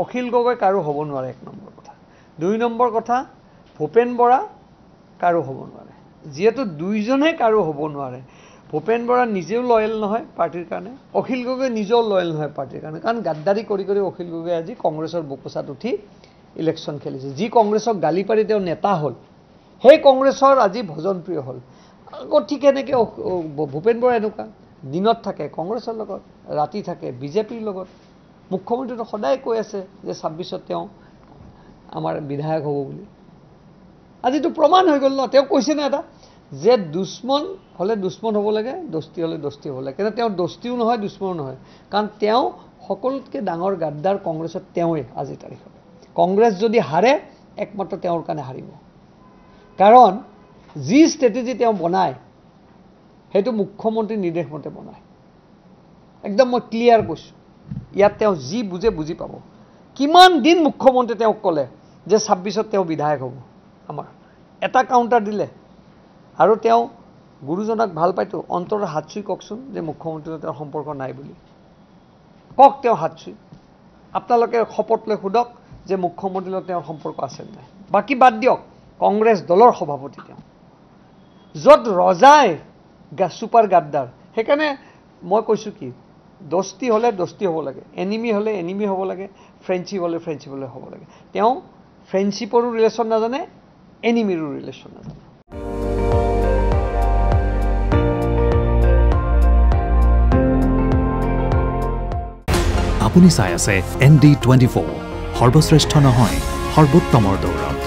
অখিল গগৈ কাৰো হ'ব নোৱাৰে 1 নম্বৰ কথা 2 নম্বৰ কথা ভূপেন বৰা কাৰো হ'ব নোৱাৰে যেহেতু দুইজনে কাৰো হ'ব নোৱাৰে ভূপেন বৰা নিজেও লয়েল নহয় পাৰ্টিৰ কাৰণে অখিল গগৈ নিজেও লয়েল নহয় পাৰ্টিৰ কাৰণে কাৰণ গাদ্দাৰী কৰি অখিল গগৈ আজি কংগ্ৰেছৰ বুকুচাত উঠি ইলেকশ্যন খেলিছে যি কংগ্ৰেছক গালি পাৰি তেওঁ নেতা হ'ল সেই কংগ্ৰেছৰ আজি ভজনপ্ৰিয় হ'ল গতিকে এনেকৈ ভূপেন বৰা এনেকুৱা দিনত থাকে কংগ্ৰেছৰ লগত ৰাতি থাকে বিজেপিৰ লগত মুখ্যমন্ত্ৰীটো সদায় কৈ আছে যে 26ত তেওঁ আমাৰ বিধায়ক হ'ব বুলি আজিতো প্ৰমাণ হৈ গ'ল ন তেওঁ কৈছে না এটা যে দুশ্মন হলে দুশ্মন হ'ব লাগে দস্তি হলে দস্তি হ'ব লাগে কিন্তু তেওঁ দস্তিও নহয় দুশ্মনো নহয় কাৰণ তেওঁ সকলোতকৈ ডাঙৰ গাদ্দাৰ কংগ্ৰেছত তেওঁই আজি তাৰিখত কংগ্ৰেছ যদি হাৰে একমাত্ৰ তেওঁৰ কাৰণে হাৰিব কাৰণ যি ষ্ট্ৰেটেজি তেওঁ বনায় সেইটো মুখ্যমন্ত্ৰীৰ নিৰ্দেশ মতে বনায় একদম মই ক্লিয়াৰ কৈছোঁ ইয়াত তেওঁ যি বুজে বুজি পাব কিমান দিন মুখ্যমন্ত্ৰী তেওঁক ক'লে যে 26ত তেওঁ বিধায়ক হ'ব আমাৰ এটা কাউণ্টাৰ দিলে আৰু তেওঁ গুৰুজনক ভাল পাইতো অন্তৰৰ হাত চুই কওকচোন যে মুখ্যমন্ত্ৰীৰ তেওঁৰ সম্পৰ্ক নাই বুলি কওক তেওঁ হাত চুই আপোনালোকে শপত লৈ সোধক যে মুখ্যমন্ত্ৰীৰ লগত তেওঁৰ সম্পৰ্ক আছে নাই বাকি বাদ দিয়ক কংগ্ৰেছ দলৰ সভাপতি তেওঁ য'ত ৰজাই ছুপাৰ গাদ্দাৰ সেইকাৰণে মই কৈছোঁ কি দস্তি হলে দস্তি হ'ব লাগে এনিমি হলে এনিমি হ'ব লাগে ফ্ৰেণ্ডশ্বিপ হলে ফ্ৰেণ্ডশ্বিপ হলে হ'ব লাগে তেওঁ ফ্ৰেণ্ডশ্বিপৰো ৰিলেশ্যন নাজানে এনিমিৰো ৰিলেশ্যন নাজানে আপুনি চাই আছে ND24 সৰ্বশ্ৰেষ্ঠ নহয় সৰ্বোত্তমৰ দৌৰত